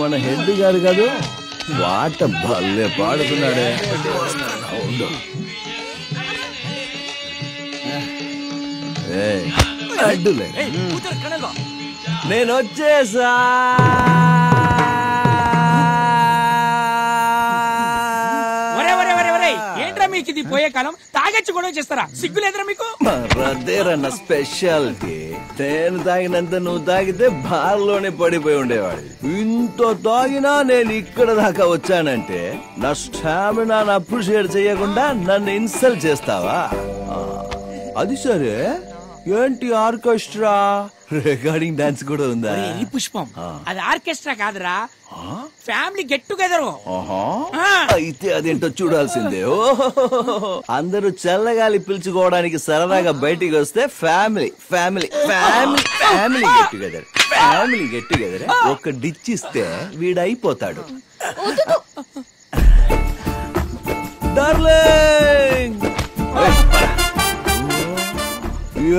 మన హెడ్ గారు కాదు పాట భలే పాడుతున్నాడే. అడ్డులే నేను వచ్చేసా. ఏంట్రా మీకు ఇది పోయే కాలం? తాగొచ్చి గొడవ చేస్తారా? సిగ్గులేదురా మీకు? అదేరన్న స్పెషాలిటీ. నేను తాగినంత నువ్వు తాగితే బార్లోనే పడిపోయి ఉండేవాడు. ఇంత తాగినా నేను ఇక్కడ దాకా వచ్చానంటే నా స్టామినా అప్రిషియేట్ చేయకుండా నన్ను ఇన్సల్ట్ చేస్తావా? అది సరే, ఏంటి ఆర్కెస్ట్రా రికార్డింగ్ డాన్స్ కూడా ఉందా? పుష్పం, అది ఆర్కెస్ట్రా కాదురా, ఫ్యామిలీ గెట్ టుగెదర్. అయితే అదేంటో చూడాల్సిందే. అందరూ చల్లగాలి పిలుచుకోవడానికి సరదాగా బయటికి వస్తే family family family family get together, family get together. ఒక డిచ్ ఇస్తే వీడైపోతాడు. డార్లింగ్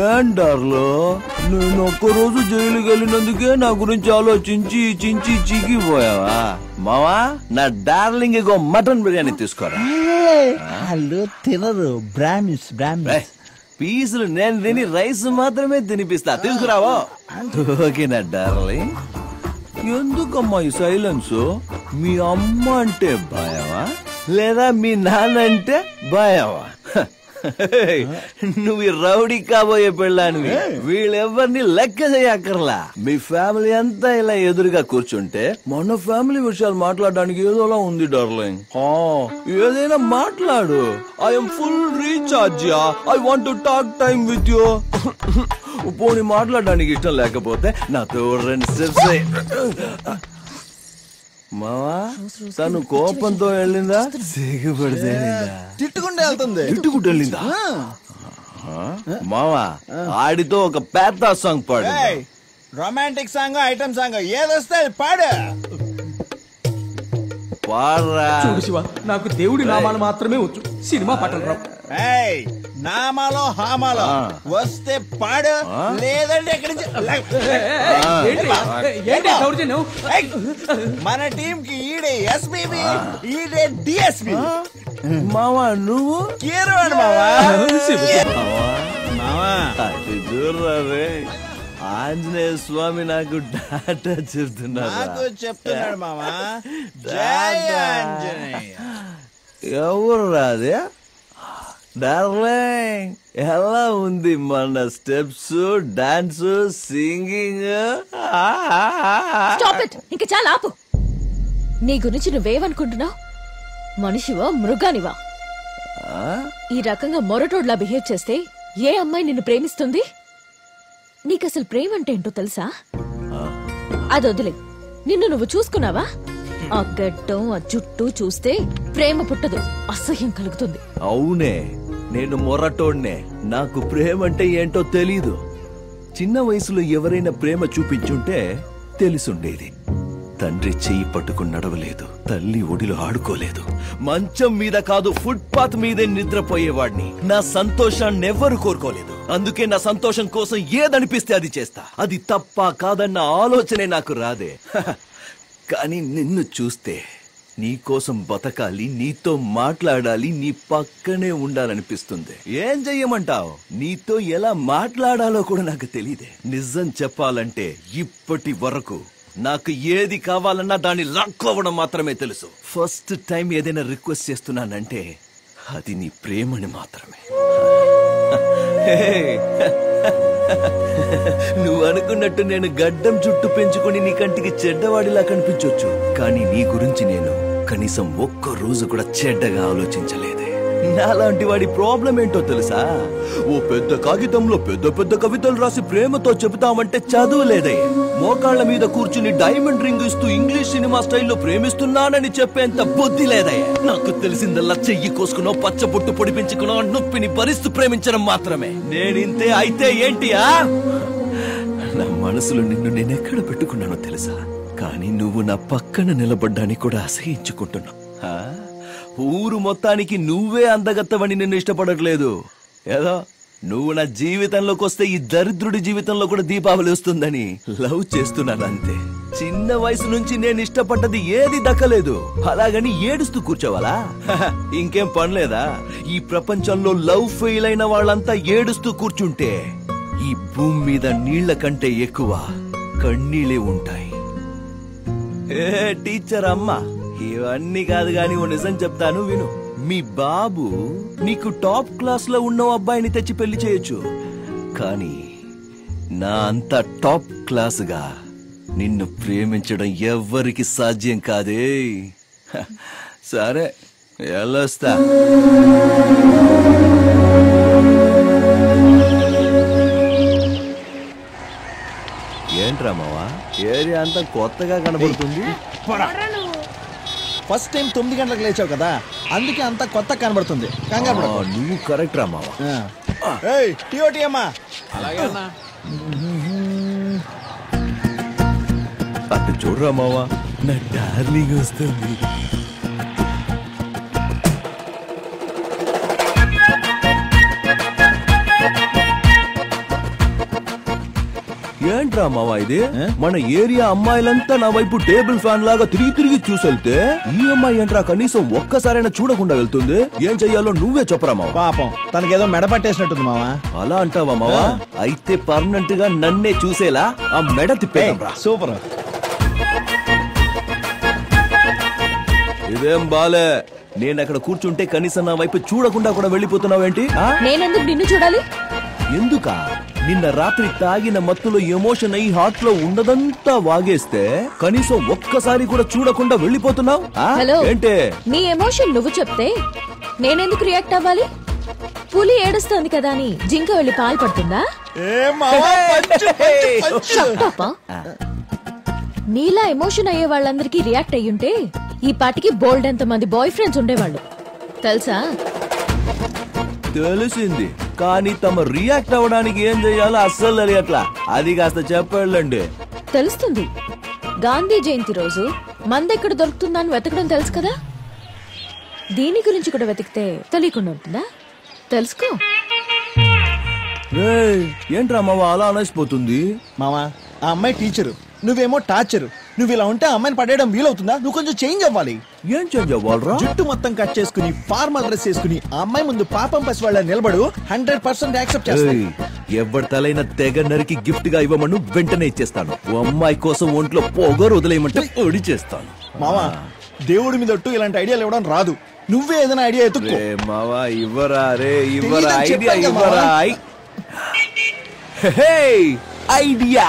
ఏం డార్లో, నేను ఒక్కరోజు జైలుకి వెళ్ళినందుకే నా గురించి ఆలోచించి చించి చీకిపోయావా? మావా, నా డార్లింగ్ ఇగో మటన్ బిర్యానీ తీసుకోరా. వాళ్ళు తినరు, బ్రాహ్మిన్స్. పీసులు నేను తిని రైస్ మాత్రమే తినిపిస్తా, తీసుకురావో. ఓకే నా డార్లింగ్. ఎందుకమ్మా ఈ సైలెన్స్? మీ అమ్మ అంటే భయమా లేదా మీ నాన్న అంటే భయమా? నువ్వు రౌడీ కాబోయే పెళ్ళానివి. వీళ్ళెవరిని లెక్క చేయక్కర్లా. మీ ఫ్యామిలీ అంతా ఇలా ఎదురుగా కూర్చుంటే మన ఫ్యామిలీ విషయాలు మాట్లాడడానికి ఏదోలా ఉంది డార్లింగ్. ఏదైనా మాట్లాడు. I'm full recharge. I want to talk time with you. పోనీ మాట్లాడడానికి ఇష్టం లేకపోతే నాతో 2 స్టెప్స్. మావా, తను కోపంతో వెళ్ళిందా సిగ్గుపడితే తిట్టుకుంటూ వెళ్తుంది? తిట్టుకుంటూ వెళ్ళిందా? మావా, ఆడితో ఒక పెద్ద సాంగ్ పాడు. రొమాంటిక్ సాంగ్, ఐటమ్ సాంగ్ ఏదొస్తే పాడు. పాడరా. చూడు శివ, నాకు దేవుడి నామాలు మాత్రమే వచ్చు, సినిమా పాటలు రావు. నామాలో హామాలో వస్తే పాడు, లేదంటే ఎక్కడి నుంచి. మన టీం కి ఈడే ఎస్పీబీ, ఈడే డిఎస్పీ. మావా నువ్వు కీరవాడు మావా. చూడరావే, ఆంజనేయ స్వామి నాకు డాటా చెప్తున్నాడు మావా. జై ఆంజనేయ. ఎవరు రాదే? డార్లింగ్, ఎలా ఉంది మన స్టెప్స్, డాన్స్, సింగింగ్? ఇంకా చాలా ఆపు. నీ గురించి నువ్వేమనుకుంటున్నావు? మనిషివా మృగానివా? ఈ రకంగా మొరటోడ్లా బిహేవ్ చేస్తే ఏ అమ్మాయి నిన్ను ప్రేమిస్తుంది? నీకసలు ప్రేమ అంటే ఏంటో తెలుసా? అది వదిలే, నిన్ను నువ్వు చూసుకున్నావా? ఆ గడ్డం, ఆ జుట్టు చూస్తే ప్రేమ పుట్టదు, అసహ్యం కలుగుతుంది. అవునే, నేను మొరటోడ్నే. నాకు ప్రేమ అంటే ఏంటో తెలీదు. చిన్న వయసులో ఎవరైనా ప్రేమ చూపించుంటే తెలుసుండేది. తండ్రి చెయ్యి పట్టుకుని నడవలేదు, తల్లి ఒడిలో ఆడుకోలేదు, మంచం మీద కాదు ఫుట్పాత్ మీదే నిద్రపోయేవాడిని. నా సంతోషాన్ని ఎవ్వరు కోరుకోలేదు. అందుకే నా సంతోషం కోసం ఏదనిపిస్తే అది చేస్తా. అది తప్ప కాదన్న ఆలోచనే నాకు రాదే. కానీ నిన్ను చూస్తే నీకోసం బతకాలి, నీతో మాట్లాడాలి, నీ పక్కనే ఉండాలనిపిస్తుంది. ఏం చెయ్యమంటావు? నీతో ఎలా మాట్లాడాలో కూడా నాకు తెలియదే. నిజం చెప్పాలంటే ఇప్పటి వరకు నాకు ఏది కావాలన్నా దాన్ని లాక్కోవడం మాత్రమే తెలుసు. ఫస్ట్ టైం ఏదైనా రిక్వెస్ట్ చేస్తున్నానంటే అది నీ ప్రేమని మాత్రమే. నువ్వు అనుకున్నట్టు నేను గడ్డం చుట్టూ పెంచుకుని నీ కంటికి చెడ్డవాడిలా కనిపించొచ్చు, కానీ నీ గురించి నేను కనీసం ఒక్క రోజు కూడా చెడ్డగా ఆలోచించలేదే. నాలాంటి వాడి ప్రాబ్లం ఏంటో తెలుసా? ఓ పెద్ద కాగితంలో పెద్ద పెద్ద కవితలు రాసి ప్రేమతో చెబుతామంటే చదువులేదే. మోకాళ్ల మీద కూర్చుని డైమండ్ రింగ్ ఇస్తూ ఇంగ్లీష్ సినిమా స్టైల్లో ప్రేమిస్తున్నానని చెప్పేంత బుద్ధి లేదే. నాకు తెలిసిందల్లా చెయ్యి కోసుకునో పచ్చబొట్టు పొడిపించుకునో నొప్పిని భరిస్తూ ప్రేమించడం మాత్రమే. నేనింతే అయితే ఏంటియా? నా మనసులో నిన్ను నేనెక్కడ పెట్టుకున్నానో తెలుసా? కానీ నువ్వు నా పక్కన నిలబడ్డానికి కూడా అసహించుకుంటున్నావు. ఊరు మొత్తానికి నువ్వే అందగత్తవని నిన్ను ఇష్టపడట్లేదు. ఏదో నువ్వు నా జీవితంలోకి వస్తే ఈ దరిద్రుడి జీవితంలో కూడా దీపావళి వస్తుందని లవ్ చేస్తున్నాను అంతే. చిన్న చిన్న వయసు నుంచి నేను ఇష్టపడ్డది ఏది దక్కలేదు, అలాగని ఏడుస్తూ కూర్చోవాలా? ఇంకేం పనిలేదా? ఈ ప్రపంచంలో లవ్ ఫెయిల్ అయిన వాళ్ళంతా ఏడుస్తూ కూర్చుంటే ఈ భూమి మీద నీళ్ల కంటే ఎక్కువ కన్నీళ్ళే ఉంటాయి. టీచర్ అమ్మా, ఇవన్నీ కాదు గాని ఓ నిజం చెప్తాను విను. మీ బాబు నీకు టాప్ క్లాస్ లో ఉన్న అబ్బాయిని తెచ్చి పెళ్లి చేయొచ్చు, కానీ నా అంత టాప్ క్లాస్ గా నిన్ను ప్రేమించడం ఎవ్వరికి సాధ్యం కాదే. సరే వెళ్ళొస్తా. ఏంట్రా మావా, ఏరియా అంతా కొత్తగా కనబడుతుంది. ఫస్ట్ టైం 9 గంటలకు లేచావు కదా, అందుకే అంత కొత్త కనబడుతుంది. కంగారు పడకు. నువ్వు కరెక్ట్ రా మావా. ఏయ్ టీఓటీ అమ్మా. అటు చూడరా మావా, నా డార్లింగ్ వస్తుంది. ఏంట్రా మావా ఇది? మన ఏరియా అమ్మాయిలంతా నా వైపు టేబుల్ ఫ్యాన్ లాగా తిరిగి తిరిగి చూసెళ్తే ఈ అమ్మాయి ఏంట్రా కనీసం ఒక్కసారైనా చూడకుండా వెళ్తుంది? ఏం చెయ్యాలో నువ్వే చెప్పరా మావా. పాపం తనకేదో మెడ పట్టేసినట్టుంది మావా. అలా అంటావా మావా? అయితే పర్మనెంట్ గా నన్నే చూసేలా ఆ మెడ తిప్పేరా. సూపర్. ఇదేం బాలే, నేను అక్కడ కూర్చుంటే కనీసం నా వైపు చూడకుండా కూడా వెళ్ళిపోతున్నావేంటి? నేనెందుకు నిన్ను చూడాలి? ఎందుకా? నిన్న రాత్రి తాగిన మత్తులో ఎమోషన్ అయి హార్ట్ లో ఉన్నదంతా వాగేస్తే కనీసం ఒక్కసారి కూడా చూడకుండా వెళ్ళిపోతున్నావు. హలో, ఏంటే నీ ఎమోషన్ నువ్వు చెప్తే నేనెందుకు రియాక్ట్ అవ్వాలి? పులి ఏడుస్తోంది కదా అని జింక వెళ్ళి పాలు పడుతుందా? నీలా ఎమోషన్ అయ్యే వాళ్ళందరికీ రియాక్ట్ అయ్యుంటే ఈ పాటికి బోల్డ్ ఎంత మంది బాయ్ ఫ్రెండ్స్ ఉండేవాళ్ళు తెలుసా? తెలిసింది, కానీ తమ రియాక్ట్ అవ్వడానికి ఏం చెయ్యాలో అస్సలు తెలియట్లా. అది కాస్త చెప్పండి. తెలుస్తుంది. గాంధీ జయంతి రోజు మందెక్కడ దొరుకుతుందని వెతకడం తెలుసు కదా, దీని గురించి కూడా వెతికితే తెలియకుండా ఉంటుందా? తెలుసుకో. ఏంట్రా మావా అలా అనేసిపోతుంది? మావా ఆ అమ్మాయి టీచరు, నువ్వేమో టార్చరు. నువ్వు ఇలా ఉంటే అమ్మాయిని పడేయడం వీలవుతుందా? నువ్వు కొంచెం చేంజ్ అవ్వాలి. ఏం చేంజ్ అవ్వాలరా? జుట్టు మొత్తం కట్ చేసుకుని ఫార్మల్ డ్రెస్ వేసుకుని ఆ అమ్మాయి ముందు పాపం పసి వాళ్ళ నిలబడు. 100% యాక్సెప్ట్ చేస్తాను. ఎవరి తలైన తెగ నరికి గిఫ్ట్ గా ఇవ్వమను, వెంటనే ఇచ్చేస్తాను. ఓ అమ్మాయి కోసం ఒంట్లో పొగరు వదిలేయమంటే ఒడి చేస్తాను. మావా దేవుడి మీద ఒట్టు ఇలాంటి ఐడియాలు ఇవ్వడం రాదు. నువ్వే ఏదైనా ఐడియా ఎత్తుకో. మావా ఇవ్వరా రే, ఇవ్వరా ఐడియా, చెప్పాను ఇవ్వరా ఐడియా.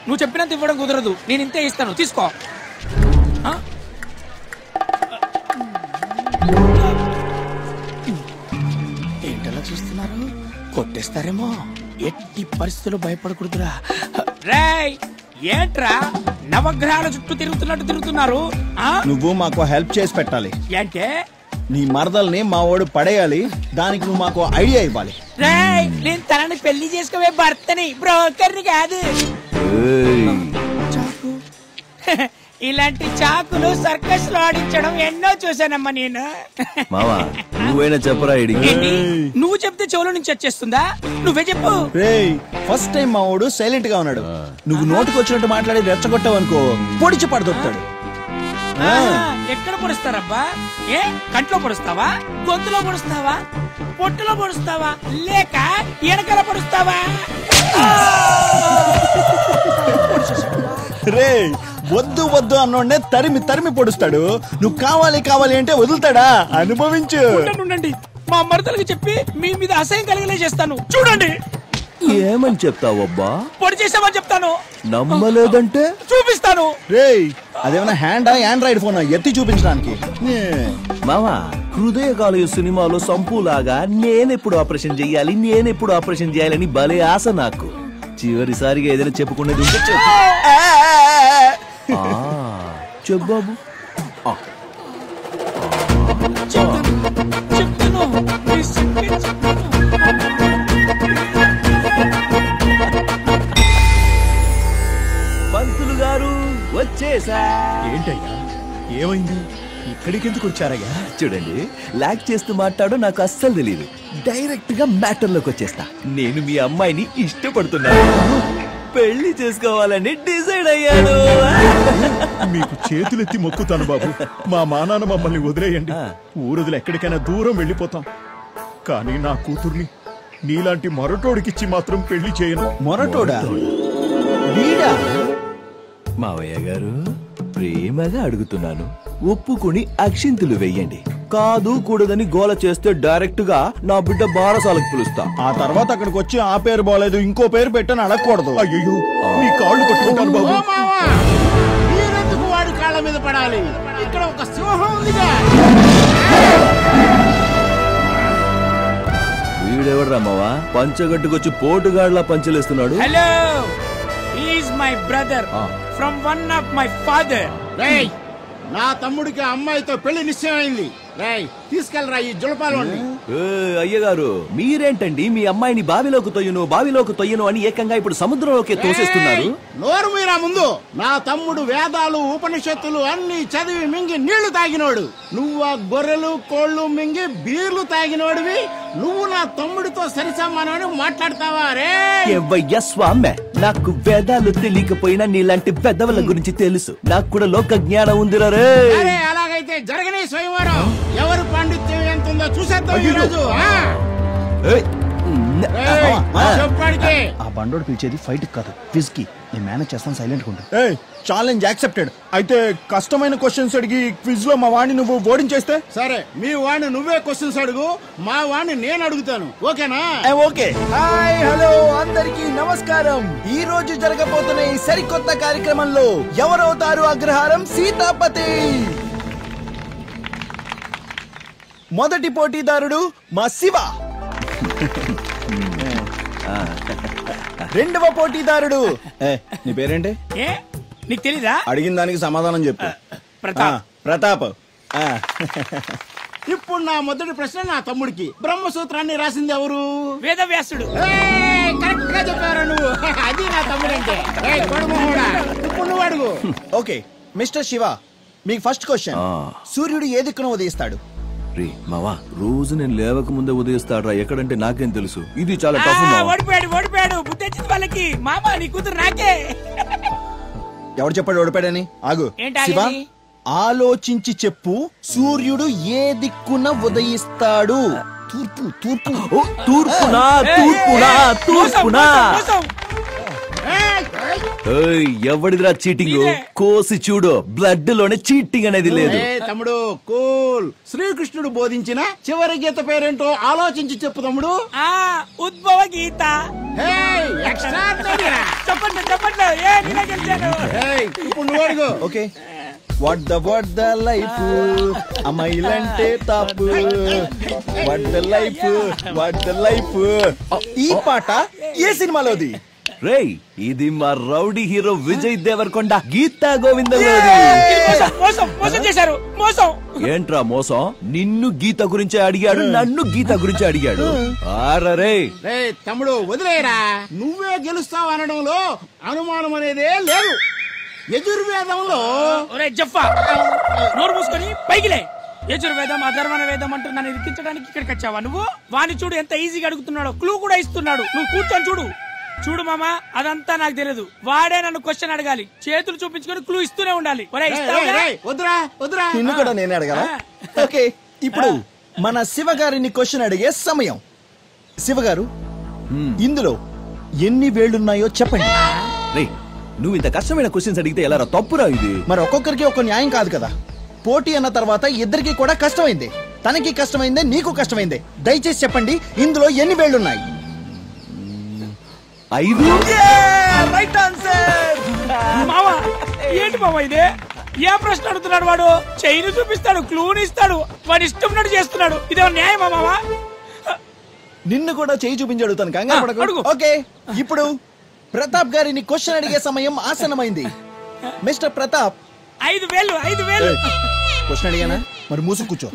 నువ్వు చెప్పినంత ఇవ్వడం కుదరదు, నేను ఇంతే ఇస్తాను, తీసుకో. ఏంటలా చూస్తున్నారు? కొట్టేస్తారేమో. ఎట్టి పరిస్థితుల్లో భయపడకూడదురా. రేయ్ ఏంట్రా నవగ్రహాల చుట్టూ తిరుగుతున్నారు? నువ్వు మాకు హెల్ప్ చేసి పెట్టాలి. అంటే నీ మరదల్ని మా వాడు పడేయాలి. దానికి నువ్వు మాకు ఐడియా ఇవ్వాలి. రేయ్ నేను తనని పెళ్లి చేసుకోవే భర్తని, బ్రోకర్ని కాదు. చాకు ఇలాంటి చాకులు సర్కస్ లో ఆడించడం ఎన్నో చూసానమ్మా నేను. మావా నువ్వైనా చెప్పరా ఐడియా. నువ్వు చెప్తే చెవులో నుంచి వచ్చేస్తుందా? నువ్వే చెప్పు. రేయ్ ఫస్ట్ టైం మా వాడు సైలెంట్ గా ఉన్నాడు. నువ్వు నోటికి వచ్చినట్టు మాట్లాడి రెచ్చగొట్టావు అనుకో, పొడిచి పడదొక్కుతాడు. ఎక్కడ పొడుస్తారబ్బా? ఏ కంట్లో పొడుస్తావా, గొంతులో పొడుస్తావా, పొట్టులో పొడుస్తావా, లేక ఎనకల పొడుస్తావా? రేయ్ వద్దు వద్దు అన్నోడ్నే తరిమి తరిమి పొడుస్తాడు. నువ్వు కావాలి కావాలి అంటే వదులుతాడా? అనుభవించు. ఉండండి, మా మరదలకి చెప్పి మీ మీద అసహ్యం కలిగలే చేస్తాను. చూడండి. ఏమని చెప్తావబ్బా? పొడి చేసామని చెప్తాను. నమ్మలేదంటే చూపిస్తాను. రేయ్ అదేమన్నా హ్యాండా ఆండ్రాయిడ్ ఫోన్ ఎత్తి చూపించడానికి? మావా హృదయకాలయ సినిమాలో సంపులాగా నేనెప్పుడు ఆపరేషన్ చెయ్యాలని భలే ఆశ నాకు. చివరిసారిగా ఏదైనా చెప్పుకునేది ఉంటే చెప్పు బాబు. చెప్తాను. పంతులు గారు వచ్చేసా. ఏంటయ్యా ఏమైంది? ఇక్కడికి ఎందుకు వచ్చారయ్యా? చూడండి, లాక్ చేస్తూ మాట్లాడు నాకు అస్సలు తెలియదు. డైరెక్ట్ గా మ్యాటర్ లోకి వచ్చేస్తా. నేను మీ అమ్మాయిని ఇష్టపడుతున్నాను. పెళ్లి చేసుకోవాలని డిసైడ్ అయ్యాను. మీకు చేతులెత్తి మొక్కుతాను బాబు, మా మానాన్న మమ్మల్ని వదిలేయండి. ఊరుదులు ఎక్కడికైనా దూరం వెళ్ళిపోతాం. కానీ నా కూతుర్ని నీలాంటి మొరటోడికిచ్చి మాత్రం పెళ్లి చేయను. మొరటోడా? వీడా? మావయ్య గారు, ప్రేమగా అడుగుతున్నాను, ఒప్పుకుని అక్షింతులు వెయ్యండి. కాదు కూడదని గోల చేస్తే డైరెక్ట్ గా నా బిడ్డ బారసాలకు పిలుస్తా. ఆ తర్వాత అక్కడికి వచ్చి ఆ పేరు బాలేదు ఇంకో పేరు పెట్టని అడగకూడదు. అయ్యో, నీ కాళ్ళు పట్టుకుంటాను బాబు. మీరెందుకు వాడి కాళ్ళ మీద పడాలి? ఇక్కడ ఒక సింహం ఉందిగా. వీడెవడ్రా మావా పంచగట్టుకొచ్చి పోటుగాడ్లా పంచలేస్తున్నాడు? Hello, is my brother from one of my father. రేయ్, నా తమ్ముడికి అమ్మాయితో పెళ్లి నిశ్చయమైంది. రేయ్, తీసుకెళ్ళరా ఈ జులపాలోని. అయ్యగారు, మీరేంటండి మీ అమ్మాయిని బావిలోకి తొయ్యను అని ఏకంగా ఇప్పుడు సముద్రంలోకి తోసేస్తున్నారు? నోరు మీరా ముందు. నా తమ్ముడు వేదాలు ఉపనిషత్తులు అన్ని చదివి మింగి నీళ్లు తాగినోడు. నువ్వు ఆ గొర్రెలు కోళ్లు మింగి బీర్లు తాగినోడివి. నువ్వు నా తమ్ముడితో సరిసమానమని మాట్లాడతావా? రే స్వామి, నాకు వేదాలు తెలియకపోయినా నీలాంటి పెద్దవల గురించి తెలుసు. నాకు కూడా లోక జ్ఞానం ఉందిరా రే. అరే, అలాగైతే జరగని స్వయంవరం. ఎవరు పాండిత్యం ఎంత ఉందో చూసేద్దాం ఈ రోజు. చెప్పాడికి ఆ బండోడు పిలిచేది ఫైట్ కాదు, క్విజ్ కి. నేను మేనేజ్ చేస్తాను, సైలెంట్ గా. Challenge accepted. అయితే కష్టమైన క్వశ్చన్స్ అడిగి క్విజ్ లో మా వాడిని నువ్వు ఓడించేస్తే సరే. మీ వాడిని నువ్వే క్వశ్చన్స్ అడుగు, మా వాడిని నేను అడుగుతాను. ఓకేనా? ఓకే. హాయ్, హలో, అందరికీ నమస్కారం. ఈ రోజు జరగబోతున్న ఈ సరికొత్త కార్యక్రమంలో ఎవరవుతారు అగ్రహారం సీతాపతి? మొదటి పోటీదారుడు మా శివ. రెండవ పోటీదారుడు నీ పేరేంటి? ఏ, నీకు తెలీదా? అడిగిన దానికి సమాధానం చెప్పు. ప్రతాప్. ప్రతాప్. ఇప్పుడు నా మొదటి ప్రశ్న నా తమ్ముడికి. బ్రహ్మసూత్రాన్ని రాసింది ఎవరు? వేదవ్యాసుడు. కరెక్ట్ గా చెప్పారా నువ్వు? అది నా తమ్ముడంటే. ఇప్పుడు నువ్వు అడుగు. ఓకే మిస్టర్ శివ, మీకు ఫస్ట్ క్వశ్చన్. సూర్యుడు ఏ దిక్కున ఉదయిస్తాడు? రే మావా, రోజు నేను లేవక ముందే ఉదయిస్తాడ్రా. ఎక్కడంటే నాకేం తెలుసు. ఇది చాలా టఫ్. ఓడిపోయాడు. బుద్ధి వచ్చింది వాళ్ళకి. మామ, నీ కూతురు నాకే. ఎవరు చెప్పాడు ఓడిపోయాడని? ఆగు ఏంటి శివ, ఆగేది? ఆలోచించి చెప్పు. సూర్యుడు ఏ దిక్కున ఉదయిస్తాడు? తూర్పు. తూర్పు. తూర్పునా? ఎవడిదిరా చీటింగ్? కోసి చూడు, బ్లడ్ లోనే చీటింగ్ అనేది లేదు. తమ్ముడు కూల్. శ్రీకృష్ణుడు బోధించిన చివరి గీత పేరేంటో ఆలోచించి చెప్పు తమ్ముడు. ఉద్భవ గీత. చెప్పండి. ఇప్పుడు నువ్వు అడుగు. ఓకే. వాట్ ద లైఫ్, అమ్మాయిలంటే తాపు. What the life. ఈ పాట ఏ సినిమాలోది? రేయ్, ఇది మా రౌడీ హీరో విజయ్ దేవరకొండ గీతా గోవింద. మోసం చేశారు. మోసం ఏంట్రా మోసం? నిన్ను గీత గురించి అడిగాడు, నన్ను గీత గురించి అడిగాడు. ఆరే తమ్ముడు వదిలేరా. నువ్వే గెలుస్తావు అనడంలో అనుమానం అనేదే లేదు. యజుర్వేదంలో జఫా నోరు మూసుకొని పైకిలే. యజుర్వేదం అధర్వణ వేదం అంటూ నన్ను ఇరికించడానికి ఇక్కడికి వచ్చావా నువ్వు? వాని చూడు ఎంత ఈజీగా అడుగుతున్నాడో. క్లూ కూడా ఇస్తున్నాడు. నువ్వు కూర్చొని చూడు మామా, అదంతా నాకు తెలియదు. వాడే నన్ను క్వశ్చన్ అడగాలి. చేతులు చూపించుకొని క్లూ ఇస్తూనే ఉండాలి. వద్దురా. నిన్ను కూడా నేనే అడగాలా? ఓకే, ఇప్పుడు మన శివ గారిని క్వశ్చన్ అడిగే సమయం. శివ గారు, ఇందులో ఎన్ని వేళ్లున్నాయో చెప్పండి. రేయ్, నువ్వు ఇంత కష్టమైన క్వశ్చన్స్ అడిగితే ఎలా? తప్పురా ఇది. మరి ఒక్కొక్కరికి ఒక న్యాయం కాదు కదా. పోటీ అన్న తర్వాత ఇద్దరికి కూడా కష్టమైంది. తనకి కష్టమైందే, నీకు కష్టమైందే. దయచేసి చెప్పండి, ఇందులో ఎన్ని వేళ్లున్నాయి? 5. Right answer. మావా, ఏంటి మావా ఇదే? ఏ ప్రశ్న అడుగుతున్నాడు వాడు? చైన్ చూపిస్తాడు, క్లూని ఇస్తాడు, వాడి ఇష్టం చేస్తున్నాడు. ఇదే న్యాయమా మావా? నిన్ను కూడా చేయి చూపించి అడుగుతాను, కంగారు పడకు. ఓకే, ఇప్పుడు ప్రతాప్ గారిని క్వశ్చన్ అడిగే సమయం ఆసన్నమైంది. మిస్టర్ ప్రతాప్, 5 వేలు. క్వశ్చన్ అడిగానా? మరి మూసు కూర్చో.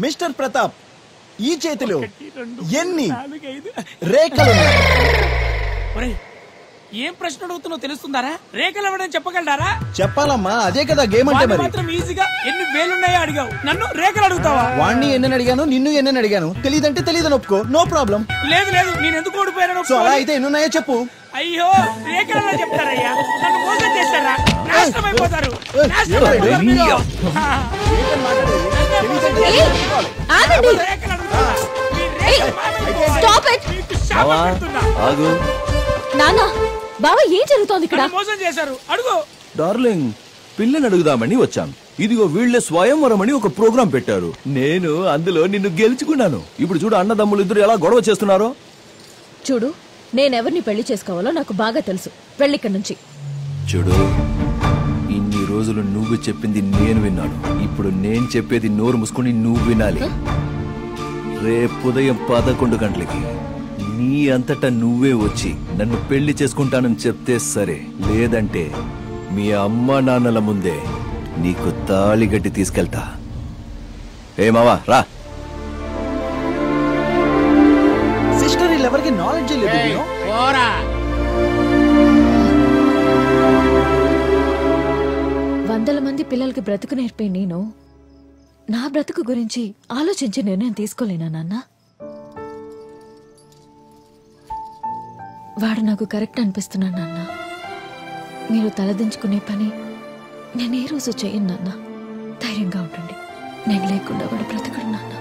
మిస్టర్ ప్రతాప్, ఈ చేతిలో ఎన్ని రేఖలు? ఏం ప్రశ్న అడుగుతున్నావు తెలుస్తుందారా? రేఖలు ఇవ్వడం చెప్పగలరా? చెప్పాలమ్మా, అదే కదా గేమ్ అంటే. మరి మాత్రం ఈజీగా ఎన్ని వేలున్నాయో అడిగావు, నన్ను రేఖలు అడుగుతావా? వాణ్ణి ఎన్నని అడిగాను, నిన్ను ఎన్నని అడిగాను. తెలియదంటే తెలియదని ఒప్పుకో, నో ప్రాబ్లం. లేదు లేదు, నేను ఎందుకు ఓడిపోయాను? సో అలా అయితే ఎన్నున్నాయో చెప్పు. అయ్యో, రేఖలలో చెప్తారయ్యా, నన్ను మోసం చేస్తారా? నాశనం అయిపోతారు. ఆగు. నానా బావా, ఏం జరుగుతోంది ఇక్కడ? మోసం చేశారు, అడుగు. డార్లింగ్, పిల్లని అడుగుదామని వచ్చాను. ఇదిగో వీళ్లే స్వయంవరం అని ఒక ప్రోగ్రాం పెట్టారు. నేను అందులో నిన్ను గెలుచుకున్నాను. ఇప్పుడు చూడు, అన్నదమ్ములు ఇద్దరు ఎలా గొడవ చేస్తున్నారో. చూడు, నేనెవరిని పెళ్లి చేసుకోవాలో నాకు బాగా తెలుసు. వెళ్ళిక్కడి నుంచి. చూడు, ఇన్ని రోజులు నువ్వు చెప్పింది నేను విన్నాను. ఇప్పుడు నేను చెప్పేది నోరు మూసుకుని నువ్వు వినాలి. రేపు ఉదయం 11 గంటలకి నీ అంతటా నువ్వే వచ్చి నన్ను పెళ్లి చేసుకుంటానని చెప్తే సరే, లేదంటే మీ అమ్మ నాన్నల ముందే నీకు తాళి గట్టి తీసుకెళ్తా. ఏ మావా, రా. సిస్టర్, వీళ్ళెవరికి నాలెడ్జ్ లేదు. పోరా. వందల మంది పిల్లలకి బ్రతుకు నేర్పే నేను నా బ్రతుకు గురించి ఆలోచించి నిర్ణయం తీసుకోలేనా నాన్న? వాడు నాకు కరెక్ట్ అనిపిస్తున్నాడు నాన్న. మీరు తలదించుకునే పని నేను ఏ రోజు చేయను నాన్న. ధైర్యంగా ఉండండి. నేను లేకుండా వాడు బ్రతకడు నాన్న.